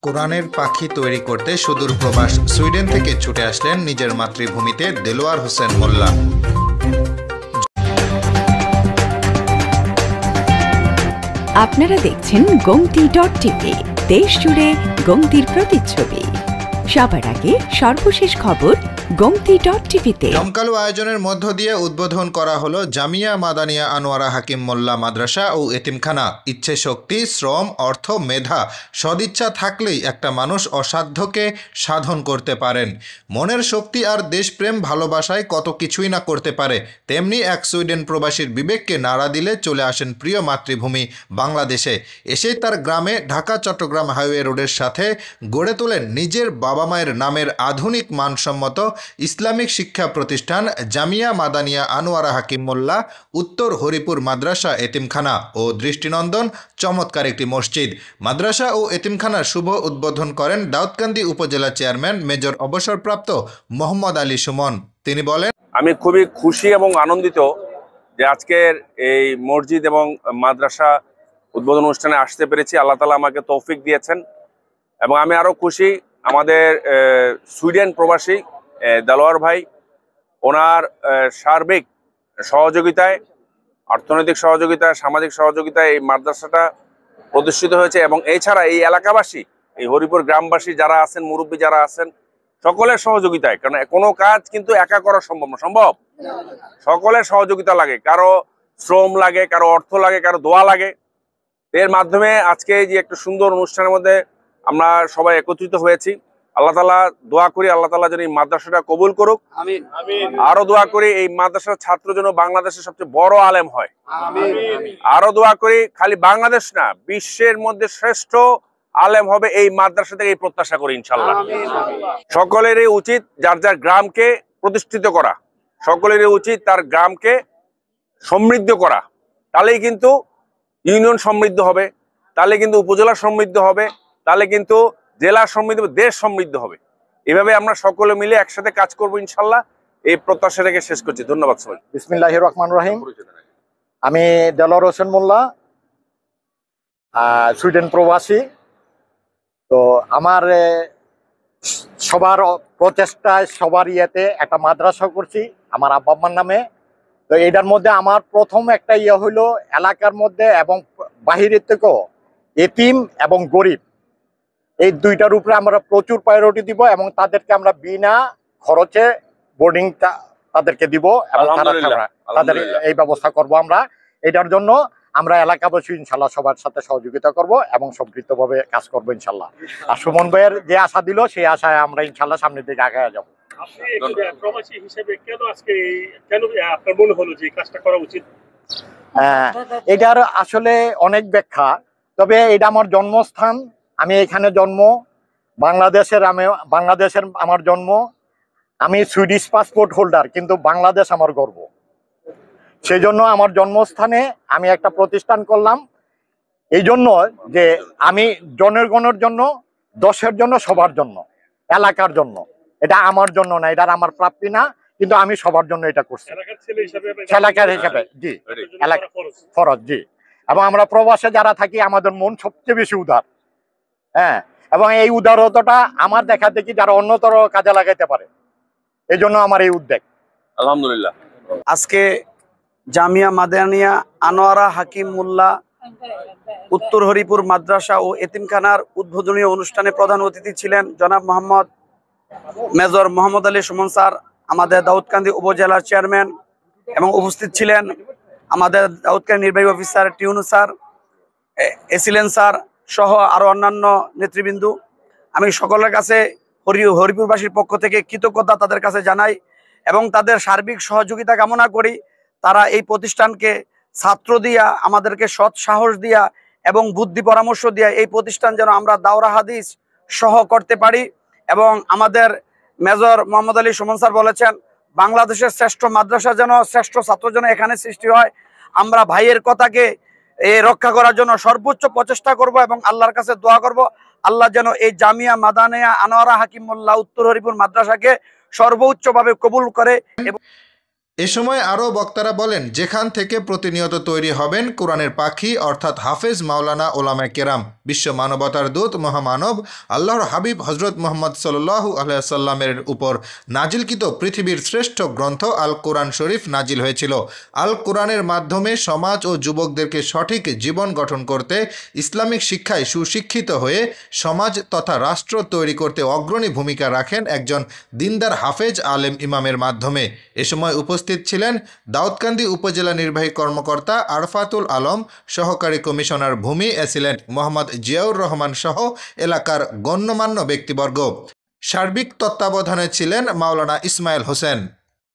কোরআনের পাখি তৈরি করতে সুদূর প্রবাস সুইডেন থেকে ছুটে আসলেন নিজের মাতৃভূমিতে দেলোয়ার হোসেন মোল্লা। আপনারা দেখছেন গোমতী.টিভি, দেশ জুড়ে গোমতীর প্রতিচ্ছবি। সবার আগে সর্বশেষ খবর গোমতী.টিভিতে। জমকালো আয়োজনের মধ্য দিয়ে উদ্বোধন করা হলো জামিয়া মাদানিয়া আনোয়ারা হাকিম মোল্লা মাদ্রাসা ও এতিমখানা। ইচ্ছে শক্তি, শ্রম, অর্থ, মেধা, সদিচ্ছা থাকলেই একটা মানুষ অসাধ্যকে সাধন করতে পারেন। মনের শক্তি আর দেশপ্রেম ভালোবাসায় কত কিছুই না করতে পারে। তেমনি এক সুইডেন প্রবাসীর বিবেককে নাড়া দিলে চলে আসেন প্রিয় মাতৃভূমি বাংলাদেশে। এসে তার গ্রামে ঢাকা চট্টগ্রাম হাইওয়ে রোডের সাথে গড়ে তোলেন নিজের বাবা মায়ের নামের আধুনিক মানসম্মত ইসলামিক শিক্ষা প্রতিষ্ঠান জামিয়া মাদানিয়া আনোয়ারা হাকিম মোল্লা, উত্তর হরিপুর মাদ্রাসা এতিমখানা ও দৃষ্টিনন্দন চমৎকার একটি মসজিদ। মাদ্রাসা ও এতিমখানার শুভ উদ্বোধন করেন দাউদকান্দি উপজেলা চেয়ারম্যান মেজর অবসরপ্রাপ্ত মোহাম্মদ আলী সুমন। তিনি বলেন, আমি খুবই খুশি এবং আনন্দিত যে আজকের এই মসজিদ এবং মাদ্রাসা উদ্বোধন অনুষ্ঠানে আসতে পেরেছি। আল্লাহ তাআলা আমাকে তৌফিক দিয়েছেন এবং আমি আরো খুশি আমাদের সুইডেন প্রবাসী দেলোয়ার ভাই, ওনার সার্বিক সহযোগিতায়, অর্থনৈতিক সহযোগিতায়, সামাজিক সহযোগিতায় এই মাদ্রাসাটা প্রতিষ্ঠিত হয়েছে। এবং এছাড়া এই এলাকাবাসী, এই হরিপুর গ্রামবাসী যারা আছেন, মুরব্বী যারা আছেন, সকলের সহযোগিতায়, কারণ কোনো কাজ কিন্তু একা করা সম্ভব না, সম্ভব সকলের সহযোগিতা লাগে, কারো শ্রম লাগে, কারো অর্থ লাগে, কারো দোয়া লাগে। এর মাধ্যমে আজকে যে একটা সুন্দর অনুষ্ঠানের মধ্যে আমরা সবাই একত্রিত হয়েছি। আল্লাহ তাআলা দোয়া করি, আল্লাহ তাআলা যেন এই মাদ্রাসাটা কবুল করুক। আরো দোয়া করি এই মাদ্রাসার ছাত্র যেন বাংলাদেশের সবচেয়ে বড় আলেম হয়। আরো দোয়া করি খালি বাংলাদেশ না, বিশ্বের মধ্যে শ্রেষ্ঠ আলেম হবে এই মাদ্রাসা থেকে, এই প্রত্যাশা করি ইনশাল্লাহ। সকলেরই উচিত যার যার গ্রামকে প্রতিষ্ঠিত করা, সকলেরই উচিত তার গ্রামকে সমৃদ্ধ করা। তাহলেই কিন্তু ইউনিয়ন সমৃদ্ধ হবে, তাহলে কিন্তু উপজেলা সমৃদ্ধ হবে, তাহলে কিন্তু জেলা সমৃদ্ধ হবে, দেশ সমৃদ্ধ হবে। এভাবে আমরা সকলে মিলে একসাথে কাজ করবো ইনশাল্লাহ। এই প্রত্যাশা রেখে শেষ করছি। ধন্যবাদ সবাই। বিসমিল্লাহির রহমানির রহিম। আমি দেলোয়ার হোসেন মোল্লা, সুইডেন প্রবাসী। তো আমার সবার প্রচেষ্টায়, সবার ইয়েতে একটা মাদ্রাসা করছি আমার আব্বা আম্মার নামে। তো এটার মধ্যে আমার প্রথম একটা ইয়ে হইলো এলাকার মধ্যে এবং বাহিরের থেকেও এতিম এবং গরিব, এই দুইটার উপরে আমরা প্রচুর প্রায়োরিটি দিব এবং তাদেরকে আমরা বিনা খরচে বোর্ডিং তাদেরকে দিব এবং তাদের এই ব্যবস্থা করব আমরা। এটার জন্য আমরা এলাকাবাসী ইনশাল্লাহ সবার সাথে সহযোগিতা করব এবং সম্পৃক্তভাবে কাজ করবো ইনশাল্লাহ। আর সুমন ভাইয়ের যে আশা দিল সেই আশায় আমরা ইনশাল্লাহ সামনের দিকে আগায় যাব। এটার আসলে অনেক ব্যাখ্যা, তবে এটা আমার জন্মস্থান, আমি এখানে জন্ম, বাংলাদেশের আমার জন্ম। আমি সুইডিশ পাসপোর্ট হোল্ডার, কিন্তু বাংলাদেশ আমার গর্ব। সেই জন্য আমার জন্মস্থানে আমি একটা প্রতিষ্ঠান করলাম, এই জন্য যে আমি জনগণের জন্য, দেশের জন্য, সবার জন্য, এলাকার জন্য। এটা আমার জন্য না, এটা আমার প্রাপ্তি না, কিন্তু আমি সবার জন্য এটা করছি এলাকার হিসাবে। জি, এলাকা ফরজ, জি। এবং আমরা প্রবাসে যারা থাকি আমাদের মন সবচেয়ে বেশি উদার, হ্যাঁ, এবং এই উদারতাটা আমার দেখা দেখি যারা অন্যতর কাজে লাগাইতে পারে, এই জন্য আমার এই উদ্যোগ। আলহামদুলিল্লাহ। আজকে জামিয়া মাদানিয়া আনোয়ারা হাকিম মোল্লা উত্তর হরিপুর মাদ্রাসা ও এতিমখানার উদ্বোধনী অনুষ্ঠানে প্রধান অতিথি ছিলেন জনাব মোহাম্মদ মেজর মোহাম্মদ আলী সুমন স্যার, আমাদের দাউদকান্দি উপজেলার চেয়ারম্যান, এবং উপস্থিত ছিলেন আমাদের দাউদকান্দি নির্বাহী অফিসার টিউনু স্যার, এসিলেন স্যার সহ আরো অন্যান্য নেতৃবৃন্দ। আমি সকলের কাছে হরিপুরবাসীর পক্ষ থেকে কৃতজ্ঞতা তাদের কাছে জানাই এবং তাদের সার্বিক সহযোগিতা কামনা করি। তারা এই প্রতিষ্ঠানকে ছাত্র দিয়া, আমাদেরকে সৎ সাহস দিয়া এবং বুদ্ধি পরামর্শ দিয়া এই প্রতিষ্ঠান যেন আমরা দাওরা হাদিস সহ করতে পারি। এবং আমাদের মেজর মোহাম্মদ আলী সুমন স্যার বলেছেন বাংলাদেশের শ্রেষ্ঠ মাদ্রাসা যেন, শ্রেষ্ঠ ছাত্র যেন এখানে সৃষ্টি হয়। আমরা ভাইয়ের কথাকে রক্ষা করার জন্য সর্বোচ্চ প্রচেষ্টা করব এবং আল্লাহর কাছে দোয়া করব আল্লাহ যেন এই জামিয়া মাদানিয়া আনোয়ারা হাকিম মোল্লা উত্তর হরিপুর মাদ্রাসাকে সর্বোচ্চভাবে কবুল করে। এ সময় আরও বক্তারা বলেন, যেখান থেকে প্রতিনিয়ত তৈরি হবেন কোরআনের পাখি অর্থাৎ হাফেজ মাওলানা ওলামায়ে কেরাম। বিশ্ব মানবতার দূত মহামানব আল্লাহর হাবিব হজরত মুহাম্মদ সাল্লাল্লাহু আলাইহি ওয়াসাল্লামের উপর নাজিলকৃত পৃথিবীর শ্রেষ্ঠ গ্রন্থ আল কোরআন শরীফ নাজিল হয়েছিল। আল কোরআনের মাধ্যমে সমাজ ও যুবকদেরকে সঠিক জীবন গঠন করতে, ইসলামিক শিক্ষায় সুশিক্ষিত হয়ে সমাজ তথা রাষ্ট্র তৈরি করতে অগ্রণী ভূমিকা রাখেন একজন দিনদার হাফেজ আলেম ইমামের মাধ্যমে। এ সময় উপস্থিত ছিলেন দাউদকান্দি উপজেলা নির্বাহী কর্মকর্তা আরফাতুল আলম, সহকারী কমিশনার ভূমি অ্যাসিলেন্ট মোহাম্মদ জিয়াউর রহমান সহ এলাকার গণ্যমান্য ব্যক্তিবর্গ। সার্বিক তত্ত্বাবধানে ছিলেন মাওলানা ইসমাইল হোসেন।